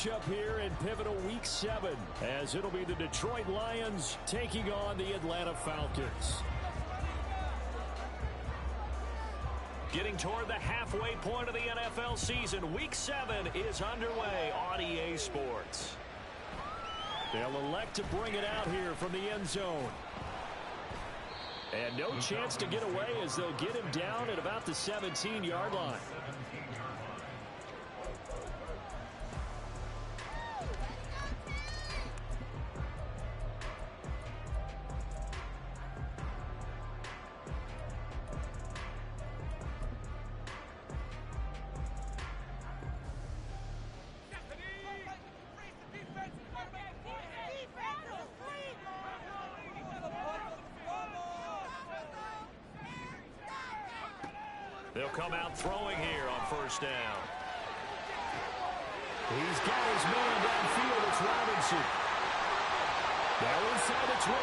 matchup here in pivotal Week 7, as it'll be the Detroit Lions taking on the Atlanta Falcons. Getting toward the halfway point of the NFL season, Week 7 is underway on EA Sports. They'll elect to bring it out here from the end zone. And no chance to get away as they'll get him down at about the 17-yard line. They'll come out throwing here on first down. He's got his man downfield. It's Robinson. Now inside the 25.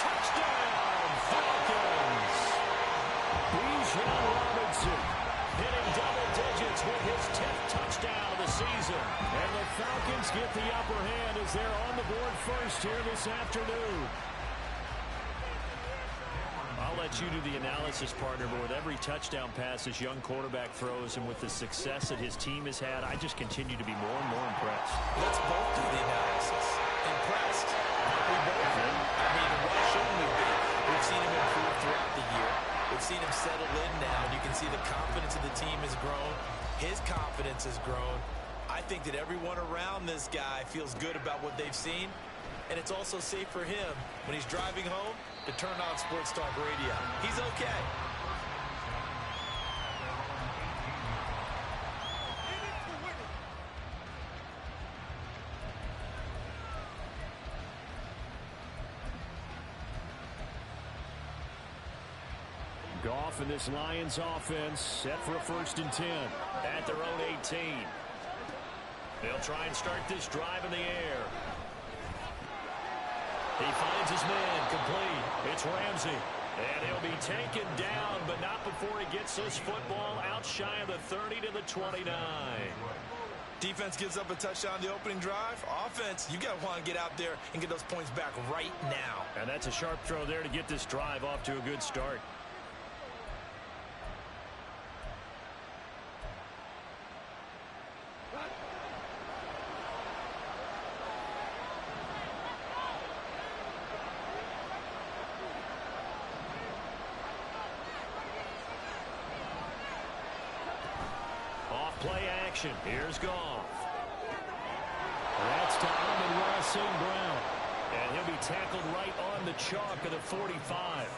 Touchdown, Falcons! Bijan Robinson hitting double digits with his 10th touchdown of the season. And the Falcons get the upper hand as they're on the board first here this afternoon. I'll let you do the analysis, partner, but with every touchdown pass this young quarterback throws and with the success that his team has had, I just continue to be more and more impressed. Let's both do the analysis. Impressed? We both are. I mean, why shouldn't we be? We've seen him improve throughout the year. We've seen him settle in now, and you can see the confidence of the team has grown. His confidence has grown. I think that everyone around this guy feels good about what they've seen, and it's also safe for him when he's driving home to turn on Sports Talk Radio. He's okay. Goff and this Lions offense set for a 1st and 10 at their own 18. They'll try and start this drive in the air. He finds his man complete. It's Ramsey. And he'll be taken down, but not before he gets this football out shy of the 30 to the 29. Defense gives up a touchdown the opening drive. Offense, you got to want to get out there and get those points back right now. And that's a sharp throw there to get this drive off to a good start. Play action. Here's Goff. That's to Amon-Ra St. Brown. And he'll be tackled right on the chalk of the 45.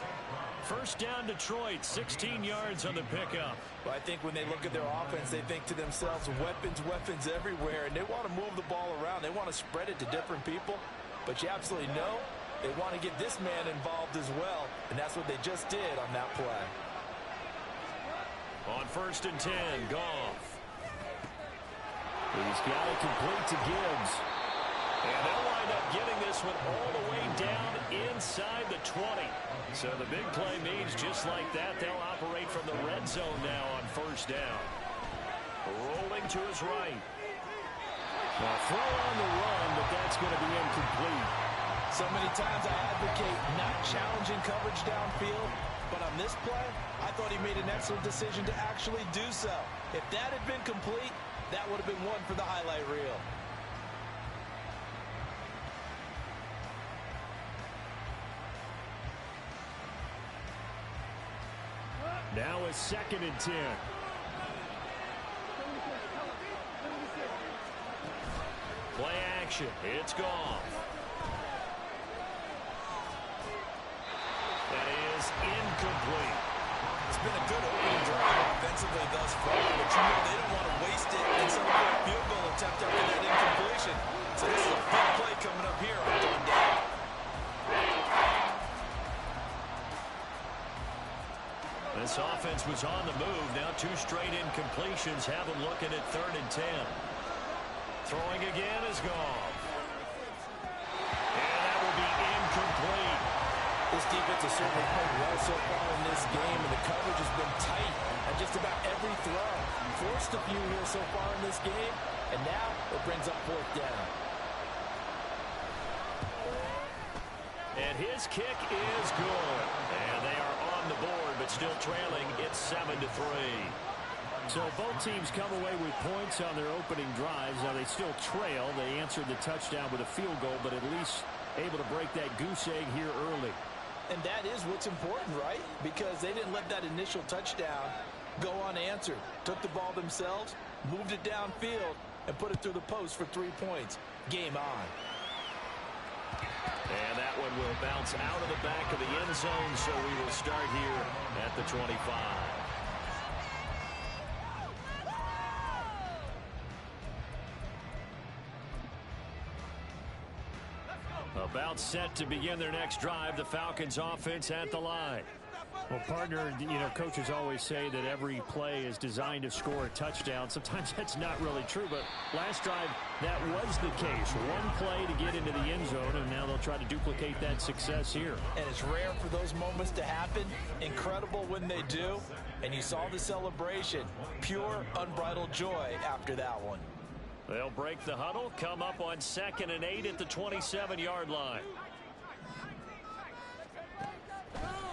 First down, Detroit, 16 yards on the pickup. Well, I think when they look at their offense, they think to themselves, weapons everywhere, and they want to move the ball around. They want to spread it to different people, but you absolutely know they want to get this man involved as well, and that's what they just did on that play. On 1st and 10, Goff. He's got it complete to Gibbs. And they'll wind up getting this one all the way down inside the 20. So the big play means just like that, they'll operate from the red zone now on 1st down. Rolling to his right. Now throw on the run, but that's going to be incomplete. So many times I advocate not challenging coverage downfield, but on this play, I thought he made an excellent decision to actually do so. If that had been complete, that would have been one for the highlight reel. Now a 2nd and 10. Play action. It's Goff. That is incomplete. It's been a good opening drive offensively thus far, but you know they don't want to waste it and settle for a field goal attempt after that incompletion. So this is a big play coming up here on 3rd down. This offense was on the move. Now 2 straight incompletions have them looking at 3rd and 10. Throwing again is Goff. And that will be incomplete. This defense has certainly played well so far in this game, and the coverage has been tight on just about every throw. Forced a few here so far in this game, And now it brings up fourth down. And his kick is good. And they are on the board, but still trailing. It's 7-3. So both teams come away with points on their opening drives. Now they still trail. They answered the touchdown with a field goal, but at least able to break that goose egg here early. And that is what's important, right? Because they didn't let that initial touchdown go unanswered. Took the ball themselves, moved it downfield, and put it through the post for 3 points. Game on. And that one will bounce out of the back of the end zone, so we will start here at the 25. About set to begin their next drive, the Falcons offense at the line. Well, partner, coaches always say that every play is designed to score a touchdown. Sometimes that's not really true, but last drive, that was the case. One play to get into the end zone, and now they'll try to duplicate that success here. And it's rare for those moments to happen. Incredible when they do. And you saw the celebration. Pure, unbridled joy after that one. They'll break the huddle, come up on 2nd and 8 at the 27-yard line.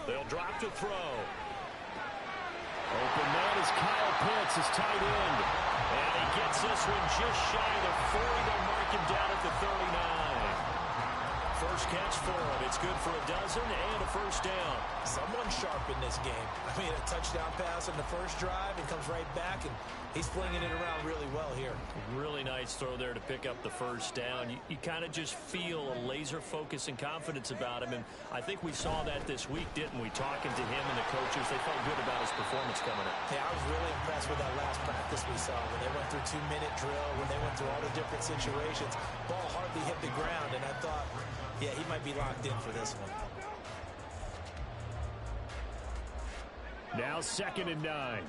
They'll drop to throw. Open man is Kyle Pitts, his tight end. And he gets this one just shy of the 40. They'll mark him down at the 39. First catch for him. It's good for a dozen and a first down. Someone sharp in this game. I mean, a touchdown pass on the first drive and comes right back, and he's flinging it around really well here. Really nice throw there to pick up the first down. You kind of just feel a laser focus and confidence about him, and I think we saw that this week, didn't we? Talking to him and the coaches, they felt good about his performance coming up. Yeah, I was really impressed with that last practice we saw when they went through 2-minute drill, when they went through all the different situations. Ball hardly hit the ground, and I thought, yeah, he might be locked in for this one. Now 2nd and 9.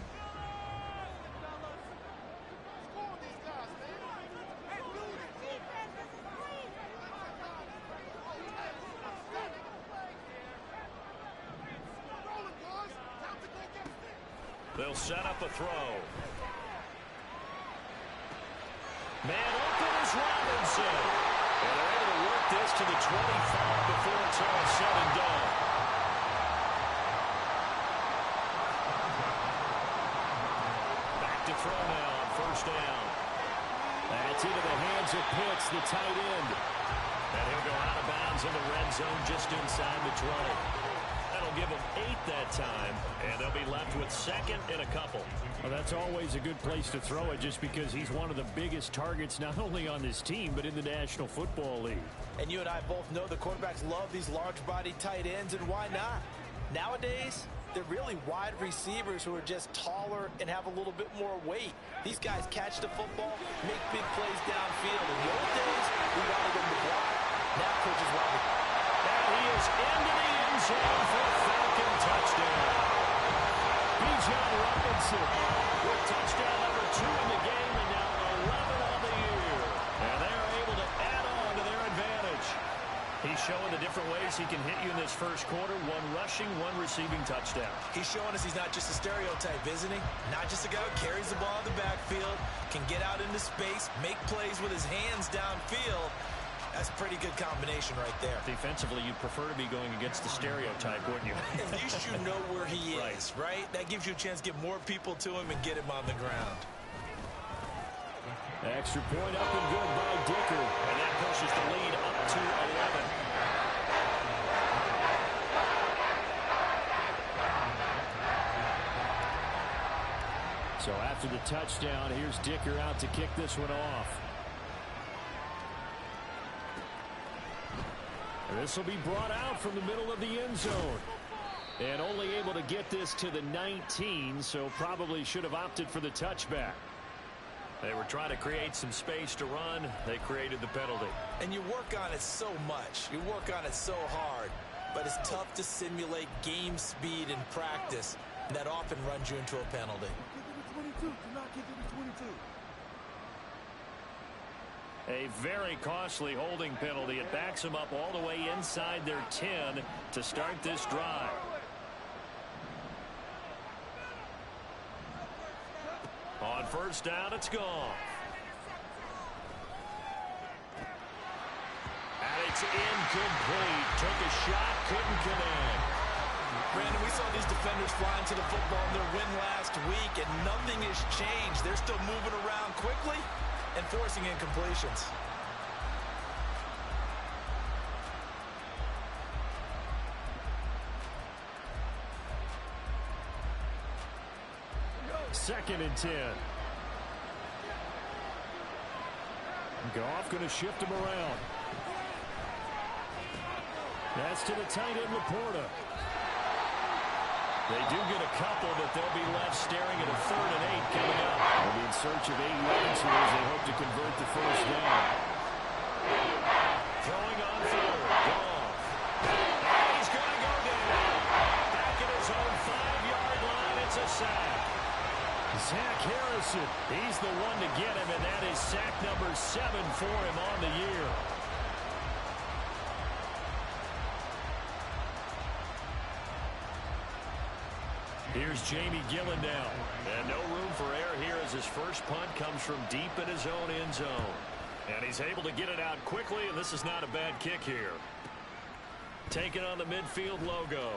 They'll set up a throw. Man open is Robinson. And they're able to work this to the 25 before it's all said and done. Back to throw now on first down. That's into the hands of Pitts, the tight end. And he'll go out of bounds in the red zone just inside the 20. That'll give them 8 that time, and they'll be left with 2nd and a couple. Well, that's always a good place to throw it just because he's one of the biggest targets not only on this team but in the National Football League. And you and I both know the quarterbacks love these large-bodied tight ends, and why not? Nowadays, they're really wide receivers who are just taller and have a little bit more weight. These guys catch the football, make big plays downfield. In the old days, we wanted them to block. Now coaches want to. And he is into the end zone for a Falcon touchdown. Bijan Robinson with touchdown number 2 in the game and now 11 on the year. And they're able to add on to their advantage. He's showing the different ways he can hit you in this first quarter. 1 rushing, 1 receiving touchdown. He's showing us he's not just a stereotype, isn't he? Not just a guy who carries the ball in the backfield, can get out into space, make plays with his hands downfield. That's a pretty good combination right there. Defensively, you'd prefer to be going against the stereotype, wouldn't you? At least you know where he is, right? That gives you a chance to get more people to him and get him on the ground. Extra point up and good by Dicker. And that pushes the lead up to 11. So after the touchdown, here's Dicker out to kick this one off. This will be brought out from the middle of the end zone. And only able to get this to the 19, so probably should have opted for the touchback. They were trying to create some space to run. They created the penalty. And you work on it so much. You work on it so hard. But it's tough to simulate game speed in practice. That often runs you into a penalty. A very costly holding penalty. It backs them up all the way inside their 10 to start this drive. On first down, it's gone. It's incomplete. Took a shot, couldn't connect. Brandon, we saw these defenders flying to the football in their win last week, and nothing has changed. They're still moving around quickly and forcing incompletions. Second and 10. Goff going to shift him around. That's to the tight end, Laporta. They do get a couple, but they'll be left staring at a 3rd and 8 coming up. They'll be in search of 8 yards here as they hope to convert the first down. Throwing on 3rd. Goff. And he's going to go down. Back at his own 5-yard line. It's a sack. Zach Harrison, he's the one to get him, and that is sack number 7 for him on the year. Here's Jamie Gillen now. And no room for error here as his first punt comes from deep in his own end zone. And he's able to get it out quickly, and this is not a bad kick here. Taking on the midfield logo.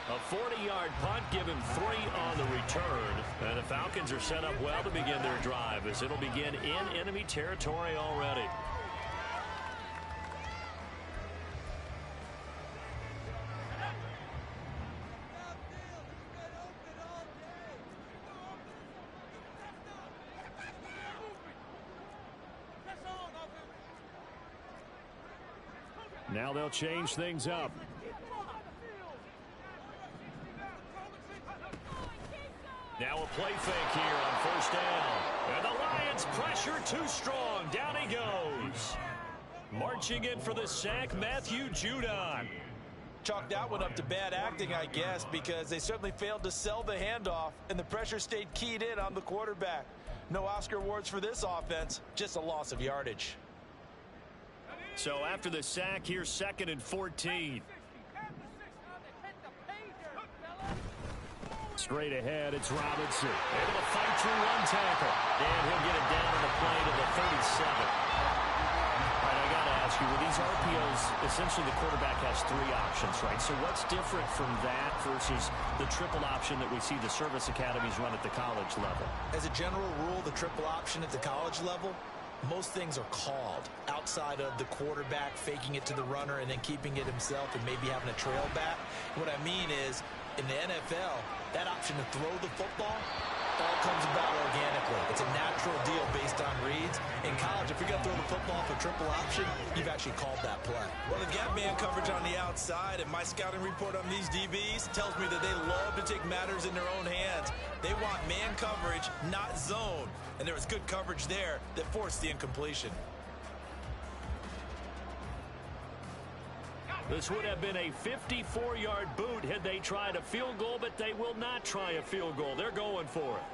A 40-yard punt, give him 3 on the return. And the Falcons are set up well to begin their drive as it'll begin in enemy territory already. Now they'll change things up. Now a play fake here on first down. And the Lions pressure too strong. Down he goes. Marching in for the sack, Matthew Judon. Chalk that one up to bad acting, I guess, because they certainly failed to sell the handoff, and the pressure stayed keyed in on the quarterback. No Oscar awards for this offense, just a loss of yardage. So after the sack, here's 2nd and 14. Straight ahead, it's Robinson. Able to fight through one tackle. And he'll get it down on the play to the 37. All right, I got to ask you, with these RPOs, essentially the quarterback has 3 options, right? So what's different from that versus the triple option that we see the service academies run at the college level? As a general rule, the triple option at the college level, most things are called outside of the quarterback faking it to the runner and then keeping it himself and maybe having a trail back. What I mean is, in the NFL, that option to throw the football all comes about organically. It's a natural deal based on reads. In college, if you're going to throw the football for triple option, you've actually called that play. Well, they've got man coverage on the outside, and my scouting report on these DBs tells me that they love to take matters in their own hands. They want man coverage, not zone. And there was good coverage there that forced the incompletion. This would have been a 54-yard boot had they tried a field goal, but they will not try a field goal. They're going for it.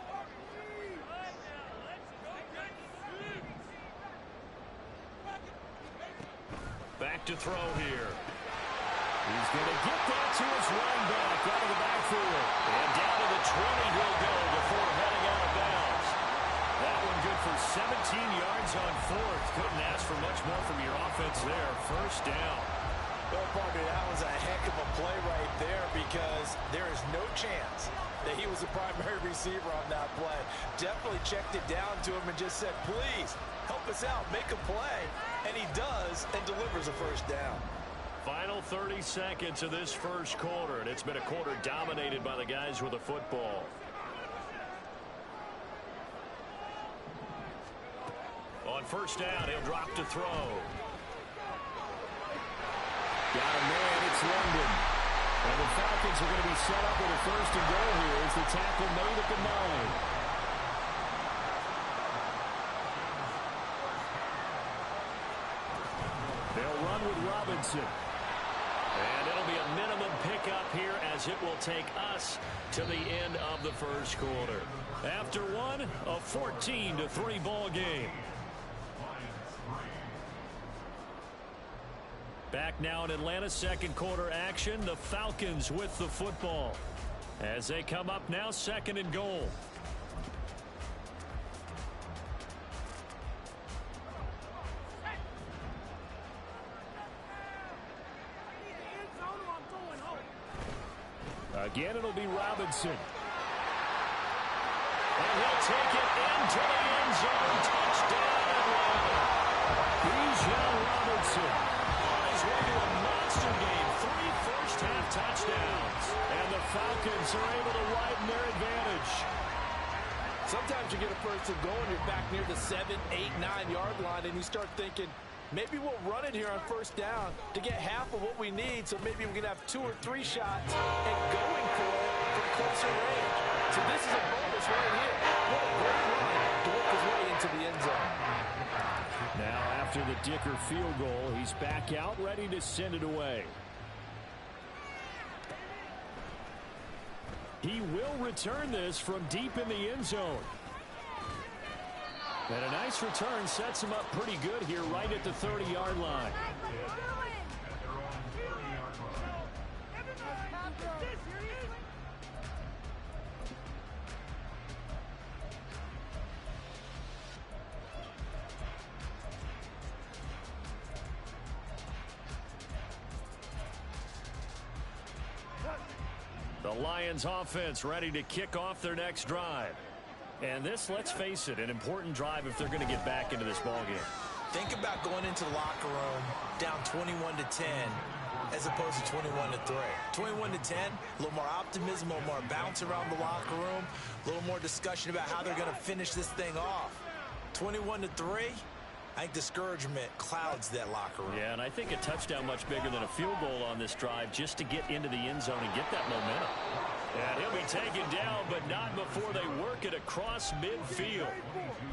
Back to throw here. He's going to get that to his running back out of the backfield. And down to the 20 he'll go before heading out of bounds. That one good for 17 yards on 4th. Couldn't ask for much more from your offense there. First down. Well, Parker, that was a heck of a play right there because there is no chance that he was the primary receiver on that play. Definitely checked it down to him and just said, please, help us out, make a play. And he does and delivers a first down. Final 30 seconds of this first quarter, and it's been a quarter dominated by the guys with the football. On first down, he'll drop to throw. Got a man, it's London. And the Falcons are going to be set up with a first and goal here as the tackle made at the 9. They'll run with Robinson. And it'll be a minimum pickup here as it will take us to the end of the first quarter. After one, a 14-3 ball game. Back now in Atlanta, second quarter action. The Falcons with the football as they come up now, 2nd and goal. Again, it'll be Robinson. And he'll take it into the end zone. Touchdown, Atlanta. Bijan Robinson on his way to a monster game. 3 first-half touchdowns. And the Falcons are able to widen their advantage. Sometimes you get a first and goal and you're back near the 7, 8, 9-yard line, and you start thinking, maybe we'll run it here on first down to get half of what we need, so maybe we can have 2 or 3 shots and going for it from closer range. So this is a bonus right here. What a great run to work his way into the end zone. Now after the Dicker field goal, he's back out ready to send it away. He will return this from deep in the end zone. And a nice return sets him up pretty good here right at the 30-yard line. The Lions offense ready to kick off their next drive. And this, let's face it, an important drive if they're going to get back into this ballgame. Think about going into the locker room down 21-10 as opposed to 21-3. 21-10, a little more optimism, a little more bounce around the locker room, a little more discussion about how they're going to finish this thing off. 21-3, I think discouragement clouds that locker room. Yeah, and I think a touchdown much bigger than a field goal on this drive just to get into the end zone and get that momentum. And he'll be taken down, but not before they work it across midfield.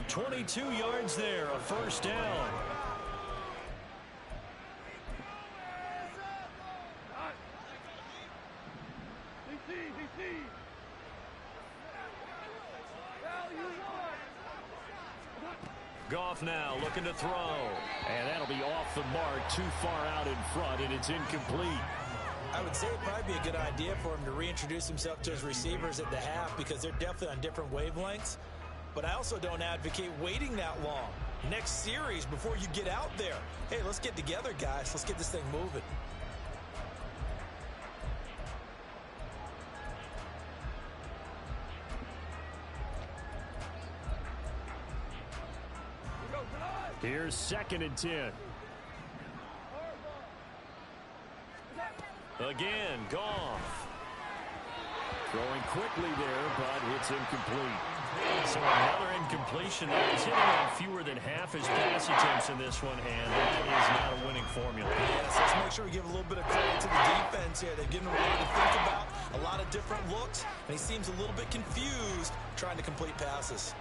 22 yards there, a first down. Goff now looking to throw. And that'll be off the mark, too far out in front, and it's incomplete. I would say it'd probably be a good idea for him to reintroduce himself to his receivers at the half because they're definitely on different wavelengths. But I also don't advocate waiting that long. Next series before you get out there. Hey, let's get together, guys. Let's get this thing moving. Here's 2nd and 10. Again, Goff. Throwing quickly there, but it's incomplete. So another incompletion. He's hitting on fewer than half his pass attempts in this one, and that is not a winning formula. Yes, let's make sure we give a little bit of credit to the defense here. They've given him a lot to think about, a lot of different looks, and he seems a little bit confused trying to complete passes.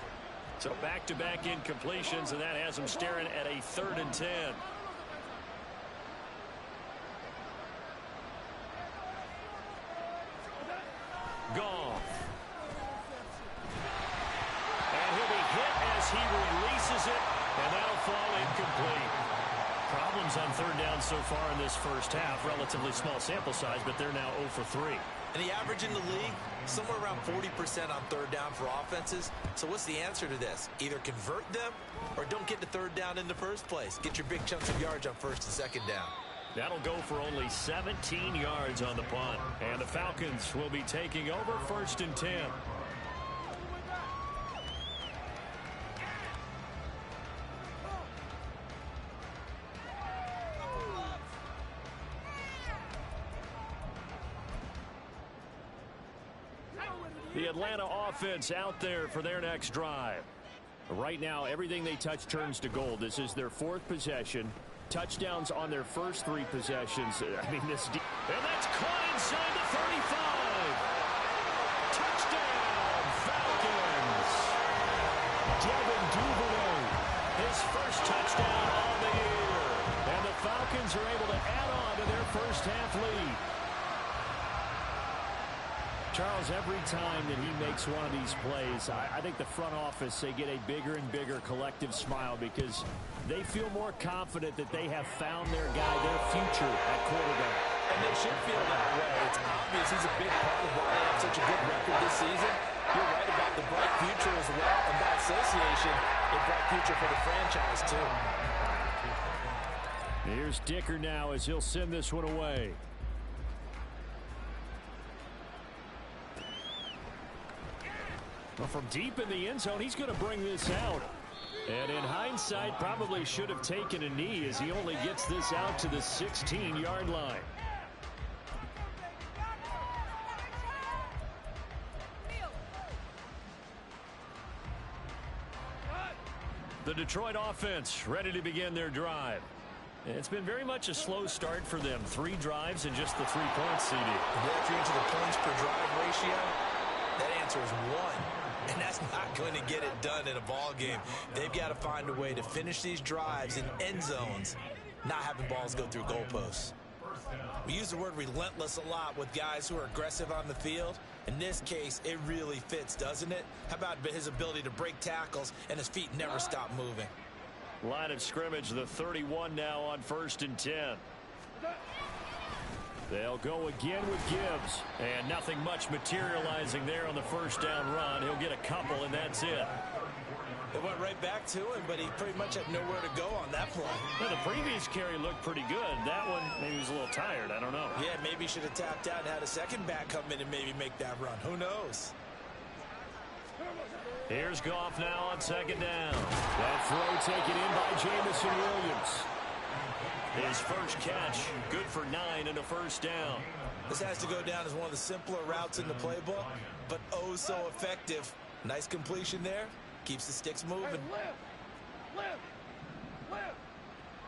So back-to-back incompletions, and that has him staring at a 3rd and 10. Goff. And he'll be hit as he releases it, and that'll fall incomplete. Problems on 3rd down so far in this first half. Relatively small sample size, but they're now 0 for 3. And the average in the league, somewhere around 40% on 3rd down for offenses. So what's the answer to this? Either convert them or don't get to 3rd down in the first place. Get your big chunks of yards on 1st and 2nd down. That'll go for only 17 yards on the punt. And the Falcons will be taking over 1st and 10. The Atlanta offense out there for their next drive. Right now, everything they touch turns to gold. This is their 4th possession. Touchdowns on their first 3 possessions. I mean, this... And that's caught inside the 35. Touchdown, Falcons. Devin Duvernay, his first touchdown on the year. And the Falcons are able to add on to their first half lead. Charles, every time that he makes one of these plays, I think the front office, they get a bigger and bigger collective smile because they feel more confident that they have found their guy, their future at quarterback. And they should feel that way. It's obvious he's a big part of why they have such a good record this season. You're right about the bright future as well, and by association, a bright future for the franchise, too. Here's Dicker now as he'll send this one away. Well, from deep in the end zone, he's going to bring this out. And in hindsight, probably should have taken a knee as he only gets this out to the 16-yard line. The Detroit offense ready to begin their drive. It's been very much a slow start for them. 3 drives and just the 3 points, CD. If you're into the points per drive ratio, that answer is 1. And that's not going to get it done in a ball game. They've got to find a way to finish these drives in end zones, not having balls go through goalposts. We use the word relentless a lot with guys who are aggressive on the field. In this case, it really fits, doesn't it? How about his ability to break tackles and his feet never stop moving? Line of scrimmage, the 31 now on 1st and 10. They'll go again with Gibbs. And nothing much materializing there on the first down run. He'll get a couple, and that's it. It went right back to him, but he pretty much had nowhere to go on that play. Well, the previous carry looked pretty good. That one, maybe he was a little tired. I don't know. Yeah, maybe he should have tapped out and had a second back come in and maybe make that run. Who knows? Here's Goff now on 2nd down. That throw taken in by Jamison Williams. His first catch, good for 9 and a first down. This has to go down as one of the simpler routes in the playbook, but oh so effective. Nice completion there. Keeps the sticks moving. Hey, lift.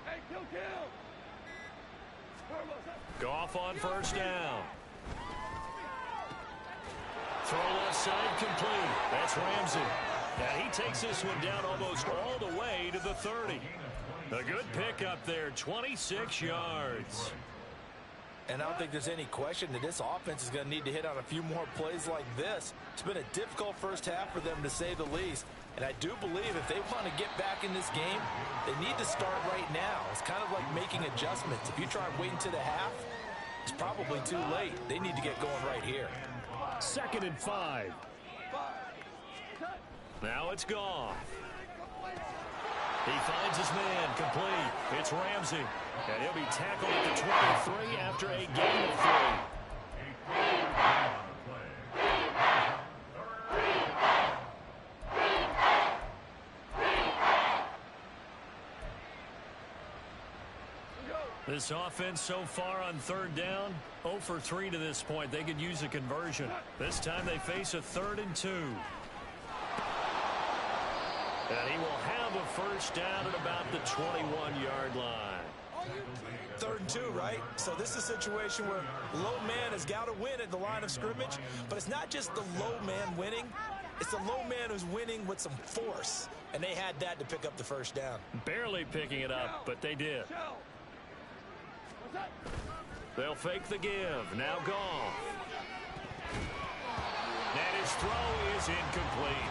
Hey, kill. Goff on 1st down. Throw left side complete. That's Ramsey. Now he takes this one down almost all the way to the 30. A good pickup there, 26 yards. And I don't think there's any question that this offense is going to need to hit on a few more plays like this. It's been a difficult first half for them, to say the least. And I do believe if they want to get back in this game, they need to start right now. It's kind of like making adjustments. If you try waiting to the half, it's probably too late. They need to get going right here. 2nd and 5. Now it's Goff. He finds his man complete. It's Ramsey. And he'll be tackled at the 23 after a gain of 3. This offense so far on 3rd down, 0 for 3 to this point. They could use a conversion. This time they face a 3rd and 2. And he will have a first down at about the 21-yard line. 3rd and 2, right? So this is a situation where low man has got to win at the line of scrimmage, but it's not just the low man winning. It's the low man who's winning with some force, and they had that to pick up the first down. Barely picking it up, but they did. They'll fake the give. Now Goff. And his throw is incomplete.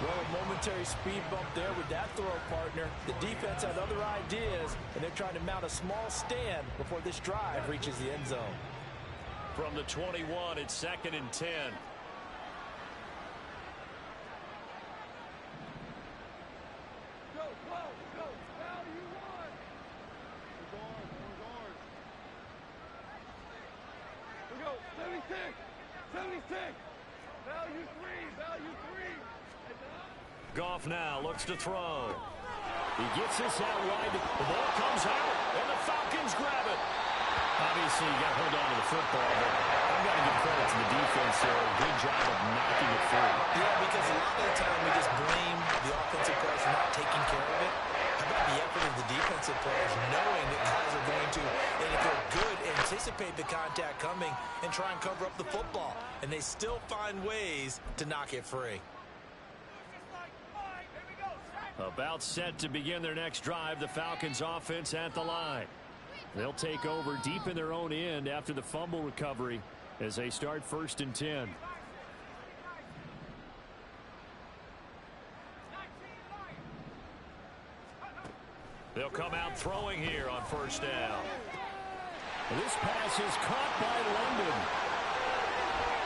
Well, a momentary speed bump there with that throw partner. The defense had other ideas, and they're trying to mount a small stand before this drive reaches the end zone. From the 21, it's 2nd and 10. Goff now looks to throw. He gets this out wide. The ball comes out, and the Falcons grab it. Obviously, you got to hold on to the football, but I've got to give credit to the defense there. Good job of knocking it free. Yeah, because a lot of the time we just blame the offensive players for not taking care of it. How about the effort of the defensive players knowing that guys are going to, and if they're good, anticipate the contact coming and try and cover up the football. And they still find ways to knock it free. About set to begin their next drive, the Falcons offense at the line. They'll take over deep in their own end after the fumble recovery as they start 1st and 10. They'll come out throwing here on 1st down. This pass is caught by London.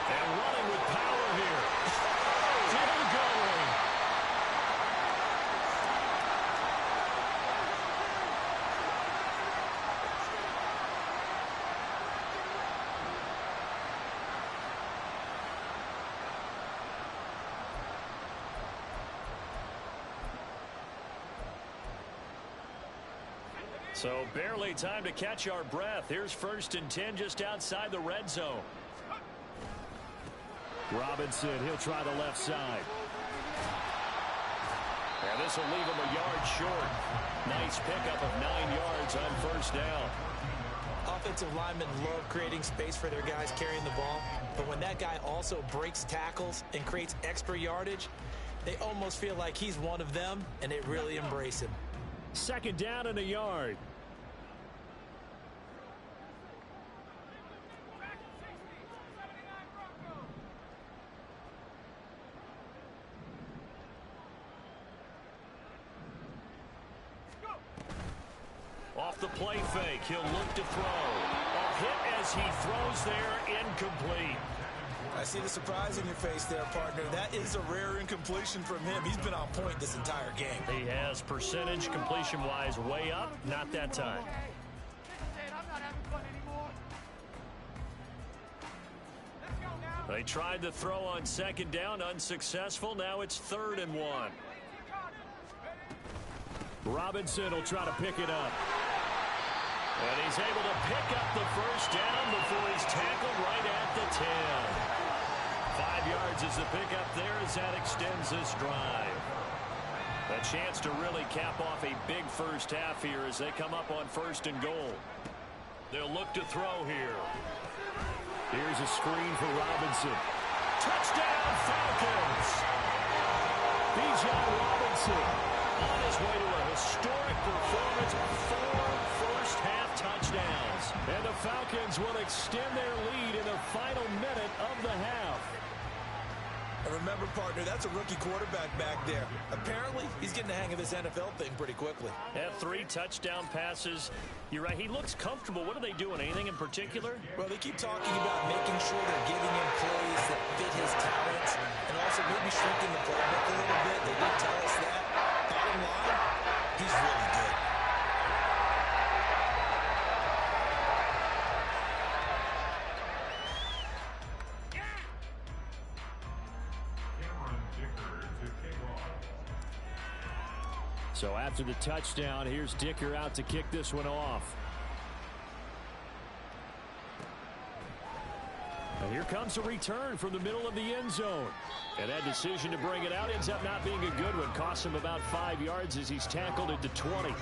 And running with power here. Still going. So barely time to catch our breath. Here's 1st and 10 just outside the red zone. Robinson, he'll try the left side. And this will leave him a yard short. Nice pickup of 9 yards on 1st down. Offensive linemen love creating space for their guys carrying the ball. But when that guy also breaks tackles and creates extra yardage, they almost feel like he's one of them, and they really embrace him. 2nd down and a yard. Off the play fake, he'll look to throw. A hit as he throws there, incomplete. I see the surprise in your face there, partner. That is a rare incompletion from him. He's been on point this entire game. He has percentage completion-wise way up, not that time. They tried to throw on 2nd down, unsuccessful. Now it's 3rd and 1. Robinson will try to pick it up. And he's able to pick up the 1st down before he's tackled right at the 10. 5 yards is the pickup there as that extends this drive. A chance to really cap off a big 1st half here as they come up on 1st and goal. They'll look to throw here. Here's a screen for Robinson. Touchdown, Falcons! Bijan Robinson on his way to a historic performance with 4 first-half touchdowns. And the Falcons will extend their lead in the final minute of the half. And remember, partner, that's a rookie quarterback back there. Apparently, he's getting the hang of this NFL thing pretty quickly. Had 3 touchdown passes. You're right, he looks comfortable. What are they doing? Anything in particular? Well, they keep talking about making sure they're giving him plays that fit his talents and also maybe shrinking the playbook a little bit. They did tell us that. Bottom line, he's really good. So after the touchdown, here's Dicker out to kick this one off. And here comes a return from the middle of the end zone. And that decision to bring it out ends up not being a good one. Costs him about 5 yards as he's tackled at the 20.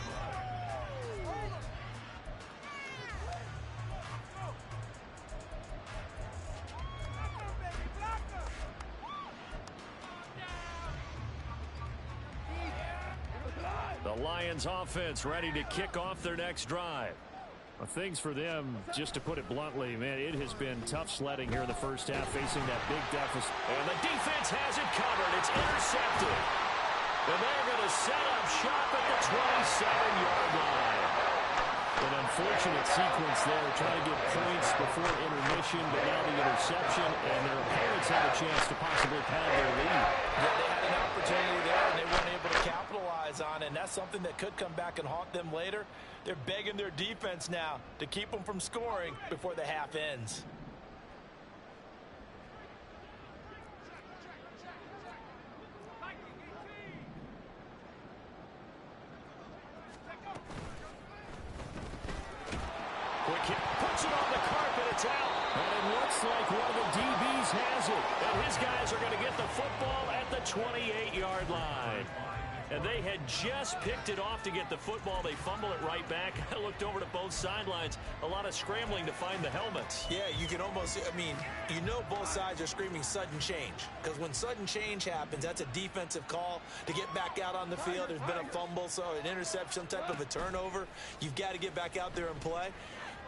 The Lions offense ready to kick off their next drive. Well, things for them, just to put it bluntly, man, it has been tough sledding here in the first half, facing that big deficit. And the defense has it covered. It's intercepted. And they're going to set up shop at the 27-yard line. An unfortunate sequence there, trying to get points before intermission, but now the interception, and their opponents have a chance to possibly pad their lead. Yeah, they had an opportunity there, and they weren't able to capitalize on it, and that's something that could come back and haunt them later. They're begging their defense now to keep them from scoring before the half ends. Quick hit, puts it on the carpet, it's out. And it looks like one of the DBs has it. And his guys are going to get the football at the 28-yard line. And they had just picked it off to get the football. They fumble it right back. I looked over to both sidelines. A lot of scrambling to find the helmets. Yeah, you can almost, I mean, you know both sides are screaming sudden change. Because when sudden change happens, that's a defensive call to get back out on the field. There's been a fumble, so an interception, some type of a turnover. You've got to get back out there and play.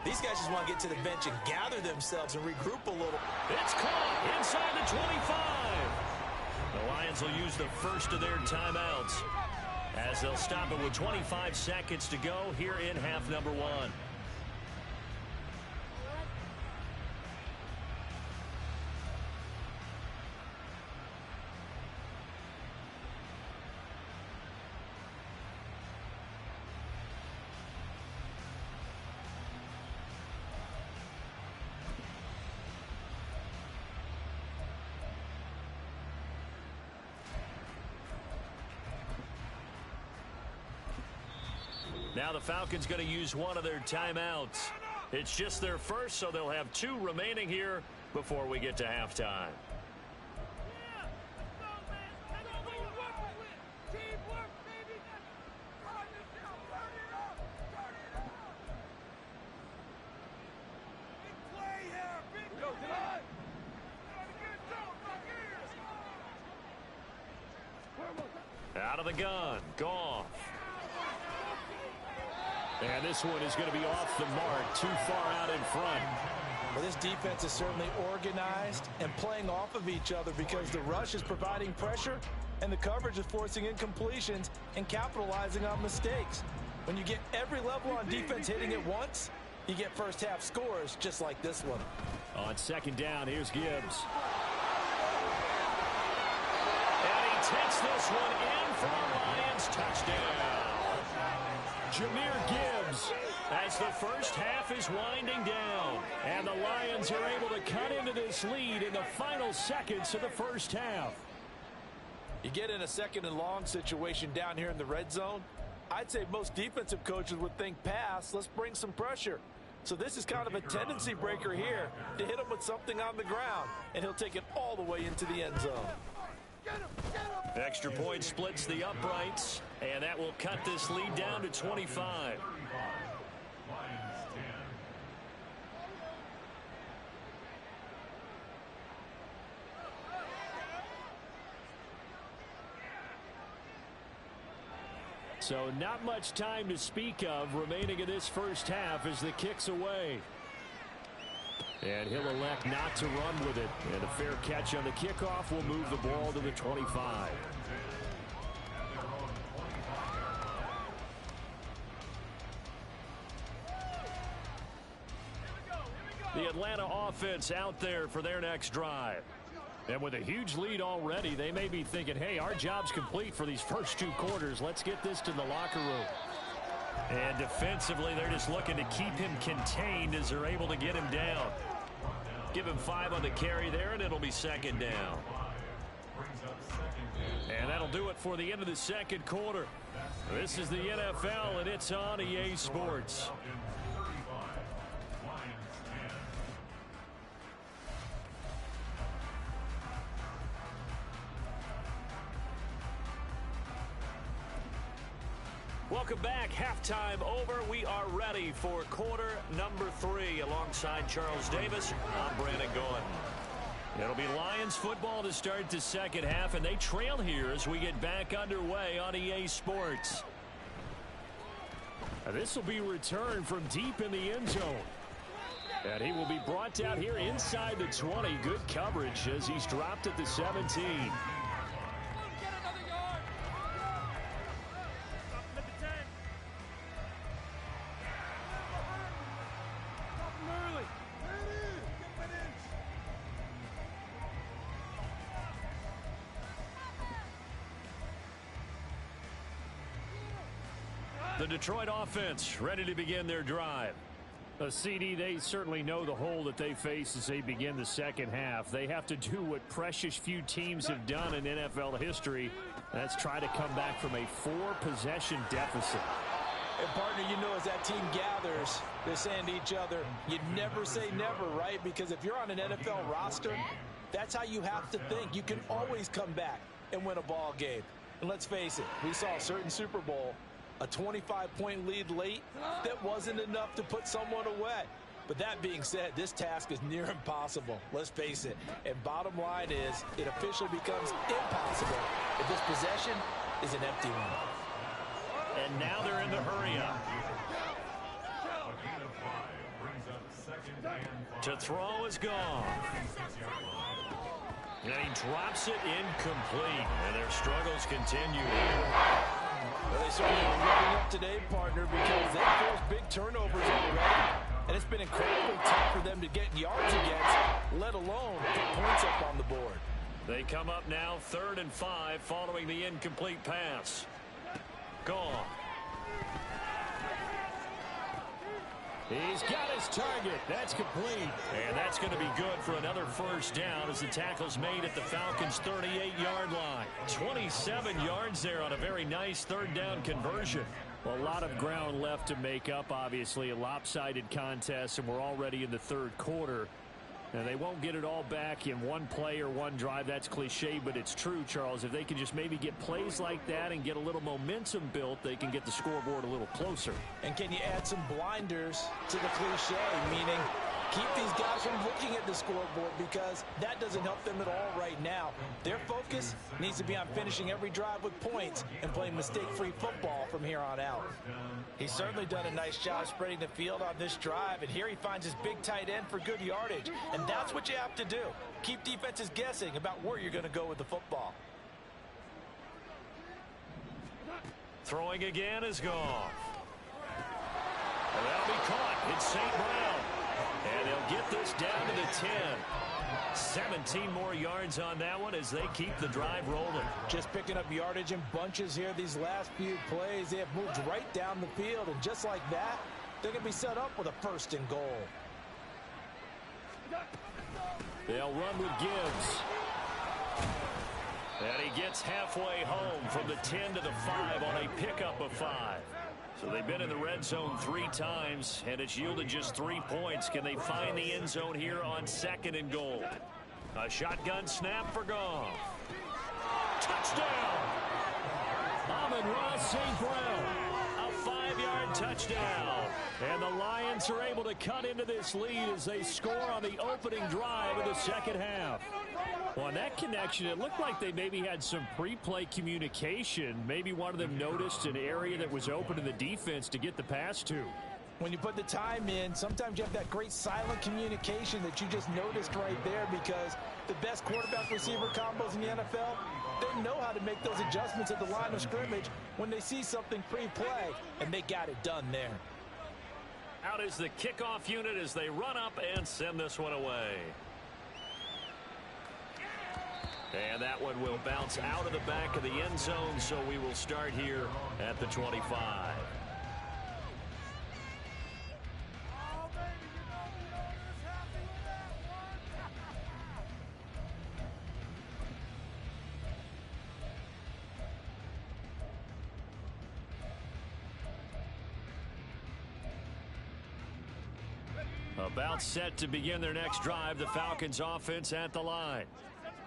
These guys just want to get to the bench and gather themselves and regroup a little. It's caught inside the 25. The Lions will use the first of their timeouts as they'll stop it with 25 seconds to go here in half number 1. Now the Falcons going to use one of their timeouts. It's just their first, so they'll have 2 remaining here before we get to halftime. Out of the gun, Goff. And this one is going to be off the mark, too far out in front. Well, this defense is certainly organized and playing off of each other because the rush is providing pressure and the coverage is forcing incompletions and capitalizing on mistakes. When you get every level on defense hitting at once, you get first half scores just like this one. On second down, here's Gibbs. And he takes this one in for the Lions touchdown. Jahmyr Gibbs as the first half is winding down. And the Lions are able to cut into this lead in the final seconds of the first half. You get in a second and long situation down here in the red zone. I'd say most defensive coaches would think pass, let's bring some pressure. So this is kind of a tendency breaker here to hit him with something on the ground. And he'll take it all the way into the end zone. Extra point splits the uprights, and that will cut this lead down to 25. So not much time to speak of remaining in this first half as the kick's away. And he'll elect not to run with it. And a fair catch on the kickoff will move the ball to the 25. The Atlanta offense out there for their next drive. And with a huge lead already, they may be thinking, hey, our job's complete for these first 2 quarters. Let's get this to the locker room. And defensively, they're just looking to keep him contained as they're able to get him down. Give him 5 on the carry there, and it'll be second down. And that'll do it for the end of the second quarter. This is the NFL, and it's on EA Sports. Welcome back. Halftime over. We are ready for quarter number 3. Alongside Charles Davis, I'm Brandon Goen. It'll be Lions football to start the second half, and they trail here as we get back underway on EA Sports. This will be returned from deep in the end zone. And he will be brought down here inside the 20. Good coverage as he's dropped at the 17. The Detroit offense ready to begin their drive. CD, they certainly know the hole that they face as they begin the second half. They have to do what precious few teams have done in NFL history. That's try to come back from a 4-possession deficit. And partner, you know, as that team gathers, they're saying to each other, you never say never, right? Because if you're on an NFL roster, that's how you have to think. You can always come back and win a ball game. And let's face it, we saw a certain Super Bowl, a 25-point lead late that wasn't enough to put someone away. But that being said, this task is near impossible. Let's face it. And bottom line is, it officially becomes impossible if this possession is an empty one. And now they're in the hurry-up. To throw is gone. And he drops it incomplete. And their struggles continue. Well, they certainly are looking up today, partner, because they forced big turnovers already. And it's been incredibly tough for them to get yards against, let alone put points up on the board. They come up now 3rd and 5 following the incomplete pass. Gone. He's got his target. That's complete. And that's going to be good for another first down as the tackle's made at the Falcons' 38-yard line. 27 yards there on a very nice third down conversion. Well, a lot of ground left to make up, obviously. A lopsided contest, and we're already in the third quarter. And they won't get it all back in one play or one drive. That's cliche, but it's true, Charles. If they can just maybe get plays like that and get a little momentum built, they can get the scoreboard a little closer. And can you add some blinders to the cliche, meaning keep these guys from looking at the scoreboard, because that doesn't help them at all right now. Their focus needs to be on finishing every drive with points and playing mistake-free football from here on out. He's certainly done a nice job spreading the field on this drive, and here he finds his big tight end for good yardage. And that's what you have to do. Keep defenses guessing about where you're going to go with the football. Throwing again is gone. And that'll be caught. It's St. Brown. And they'll get this down to the 10. 17 more yards on that one as they keep the drive rolling. Just picking up yardage in bunches here these last few plays. They have moved right down the field, and just like that, they're going to be set up with a first and goal. They'll run with Gibbs. And he gets halfway home from the 10 to the 5 on a pickup of 5. So they've been in the red zone 3 times, and it's yielded just 3 points. Can they find the end zone here on second and goal? A shotgun snap for Goff. Touchdown! Amon-Ra St. Brown. A 5-yard touchdown. And the Lions are able to cut into this lead as they score on the opening drive of the second half. Well, on that connection, it looked like they maybe had some pre-play communication. Maybe one of them noticed an area that was open to the defense to get the pass to. When you put the time in, sometimes you have that great silent communication that you just noticed right there, because the best quarterback-receiver combos in the NFL, they know how to make those adjustments at the line of scrimmage when they see something pre-play, and they got it done there. Out is the kickoff unit as they run up and send this one away. And that one will bounce out of the back of the end zone, so we will start here at the 25. About set to begin their next drive, the Falcons offense at the line.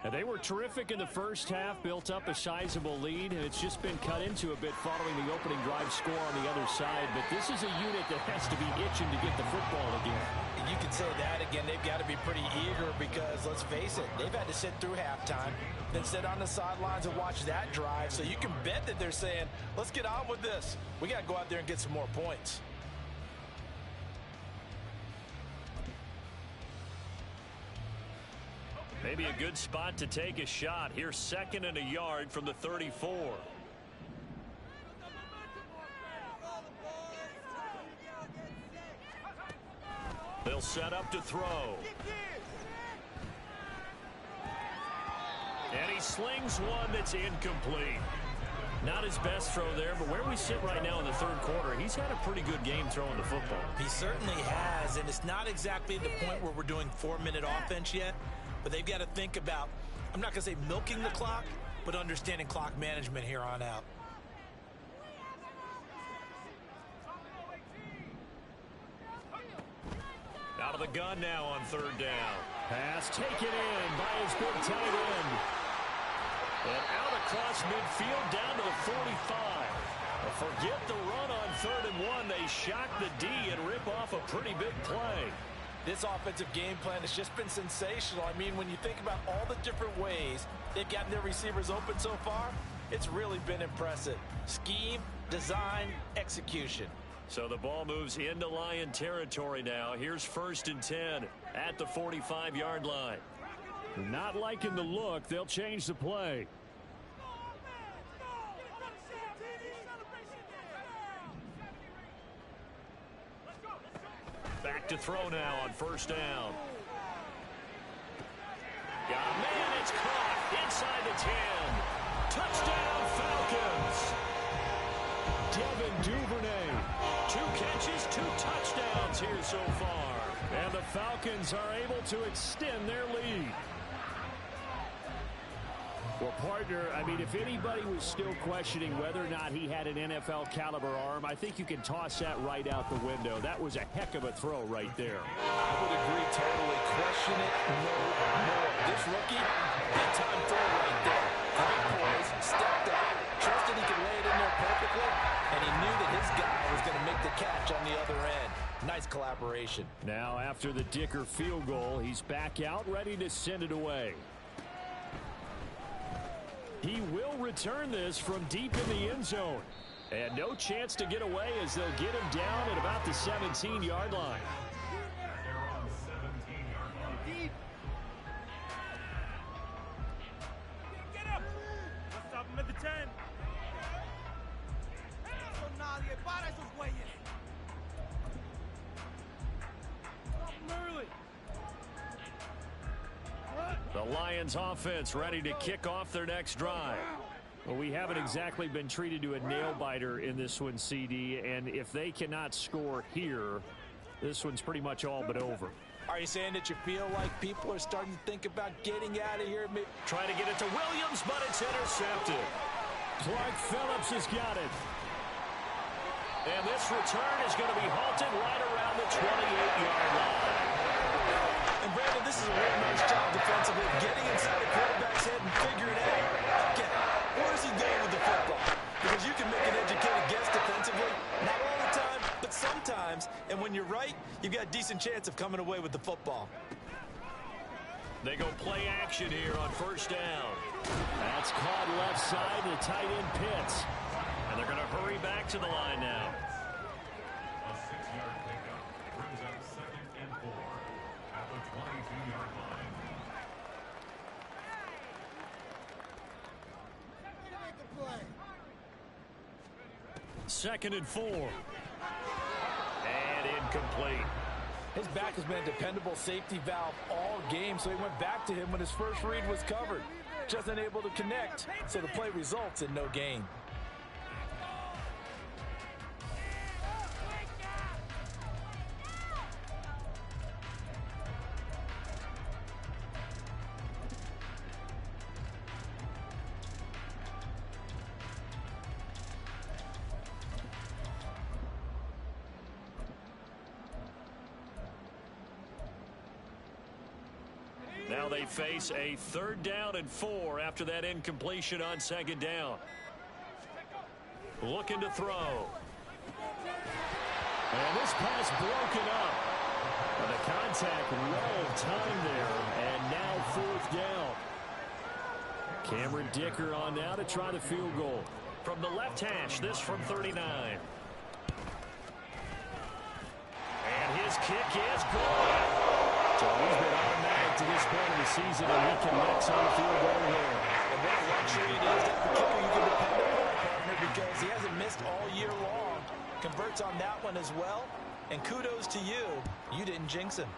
And they were terrific in the first half, built up a sizable lead, and it's just been cut into a bit following the opening drive score on the other side. But this is a unit that has to be itching to get the football again. And you can say that again. They've got to be pretty eager because, let's face it, they've had to sit through halftime, then sit on the sidelines and watch that drive. So you can bet that they're saying, let's get on with this. We got to go out there and get some more points. Maybe a good spot to take a shot. Here's 2nd and a yard from the 34. They'll set up to throw. And he slings one that's incomplete. Not his best throw there, but where we sit right now in the third quarter, he's had a pretty good game throwing the football. He certainly has, and it's not exactly the point where we're doing 4-minute offense yet. But they've got to think about, I'm not going to say milking the clock, but understanding clock management here on out. Out of the gun now on 3rd down. Pass taken in by his big tight end. And out across midfield down to the 45. Forget the run on 3rd and 1. They shock the D and rip off a pretty big play. This offensive game plan has just been sensational. I mean, when you think about all the different ways they've gotten their receivers open so far, it's really been impressive. Scheme, design, execution. So the ball moves into Lion territory now. Here's 1st and 10 at the 45-yard line. Not liking the look. They'll change the play. Back to throw now on 1st down. Got a man, it's caught inside the 10. Touchdown, Falcons. Devin Duvernay. 2 catches, 2 touchdowns here so far. And the Falcons are able to extend their lead. Well, partner, I mean, if anybody was still questioning whether or not he had an NFL caliber arm, I think you can toss that right out the window. That was a heck of a throw right there. I would agree totally. Question it no more. This rookie, big-time throw right there. Great poise, stepped out, trusted he could lay it in there perfectly, and he knew that his guy was going to make the catch on the other end. Nice collaboration. Now, after the Dicker field goal, he's back out, ready to send it away. He will return this from deep in the end zone. And no chance to get away as they'll get him down at about the 17-yard line. Get up! Let's stop him at the 10. Eso nadie, para esos güeyes. Stop him early. The Lions offense ready to kick off their next drive. Well, we haven't exactly been treated to a nail-biter in this one, CD, and if they cannot score here, this one's pretty much all but over. Are you saying that you feel like people are starting to think about getting out of here? Trying to get it to Williams, but it's intercepted. Clark Phillips has got it. And this return is going to be halted right around the 28-yard line. And Brandon, this is a real nice job defensively, getting inside the quarterback's head and figuring out, okay, where is he going with the football? Because you can make an educated guess defensively, not all the time, but sometimes. And when you're right, you've got a decent chance of coming away with the football. They go play action here on first down. That's caught left side. The tight end Pitts. And they're going to hurry back to the line now. A 6-yard pickup brings up 2nd and 4 at the 22-yard line. Second and 4. And incomplete. His back has been a dependable safety valve all game, so he went back to him when his first read was covered. Just unable to connect, so the play results in no gain. Now they face a 3rd down and 4 after that incompletion on 2nd down. Looking to throw. And this pass broken up. And the contact well timed there. And now 4th down. Cameron Dicker on now to try the field goal. From the left hash, this from 39. And his kick is good. So he's been automatic to this point of the season, and he connects on the field goal here. And what a luxury it is to have a kicker you can depend upon, partner, because he hasn't missed all year long. Converts on that one as well. And kudos to you. You didn't jinx him.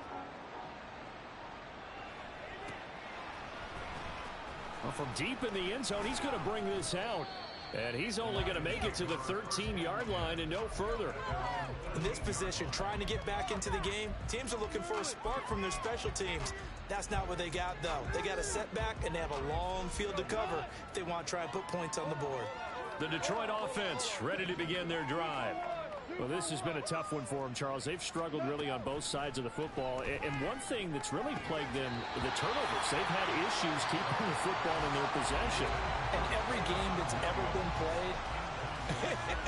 Well, from deep in the end zone, he's going to bring this out. And he's only going to make it to the 13-yard line and no further. In this position, trying to get back into the game, teams are looking for a spark from their special teams. That's not what they got, though. They got a setback, and they have a long field to cover if they want to try and put points on the board. The Detroit offense ready to begin their drive. Well, this has been a tough one for them, Charles. They've struggled really on both sides of the football. And one thing that's really plagued them, the turnovers. They've had issues keeping the football in their possession. And every game that's ever been played,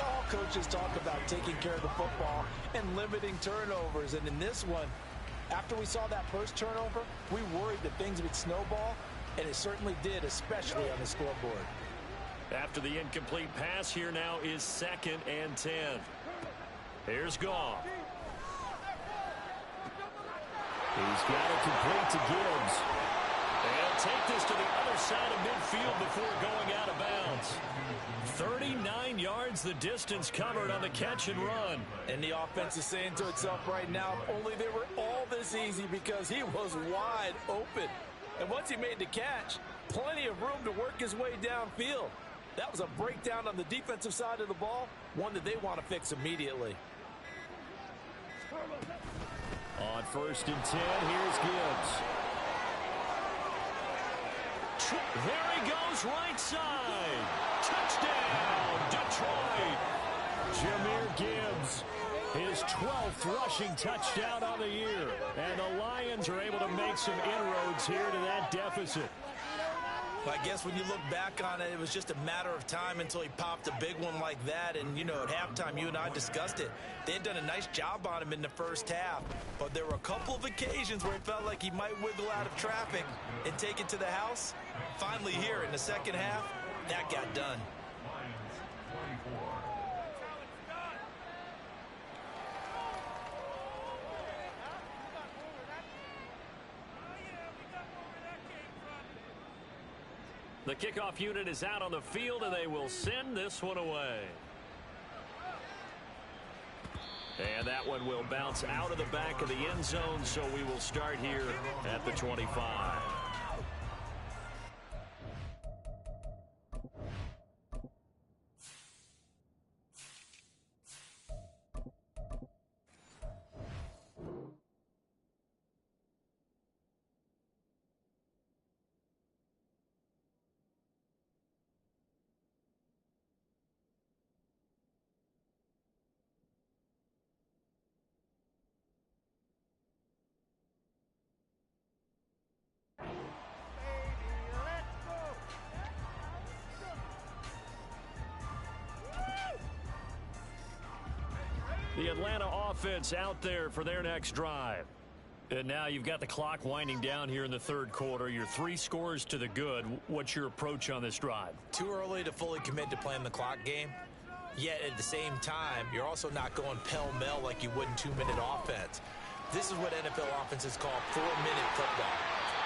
all coaches talk about taking care of the football and limiting turnovers. And in this one, after we saw that first turnover, we worried that things would snowball, and it certainly did, especially on the scoreboard. After the incomplete pass, here now is 2nd and 10. Here's Goff. He's got it complete to Gibbs. They'll take this to the other side of midfield before going out of bounds. 39 yards the distance covered on the catch and run. And the offense is saying to itself right now, if only they were all this easy, because he was wide open. And once he made the catch, plenty of room to work his way downfield. That was a breakdown on the defensive side of the ball, one that they want to fix immediately. On 1st and 10, here's Gibbs. There he goes, right side. Touchdown, Detroit. Jahmyr Gibbs, his 12th rushing touchdown on the year. And the Lions are able to make some inroads here to that deficit. I guess when you look back on it, it was just a matter of time until he popped a big one like that. And, you know, at halftime, you and I discussed it. They had done a nice job on him in the first half. But there were a couple of occasions where it felt like he might wiggle out of traffic and take it to the house. Finally here in the second half, that got done. Lions 24. The kickoff unit is out on the field, and they will send this one away. And that one will bounce out of the back of the end zone, so we will start here at the 25. The Atlanta offense out there for their next drive. And now you've got the clock winding down here in the third quarter. You're 3 scores to the good. What's your approach on this drive? Too early to fully commit to playing the clock game. Yet at the same time, you're also not going pell-mell like you would in 2-minute offense. This is what NFL offenses call 4-minute football.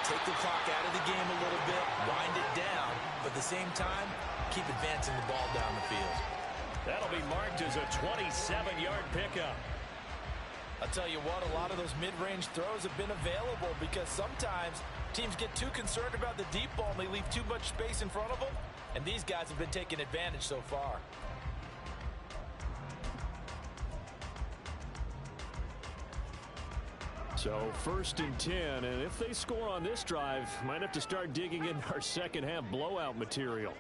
Take the clock out of the game a little bit, wind it down, but at the same time, keep advancing the ball down the field. That'll be marked as a 27-yard pickup. I'll tell you what, a lot of those mid-range throws have been available because sometimes teams get too concerned about the deep ball and they leave too much space in front of them, and these guys have been taking advantage so far. So 1st and 10, and if they score on this drive, might have to start digging in our second half blowout material.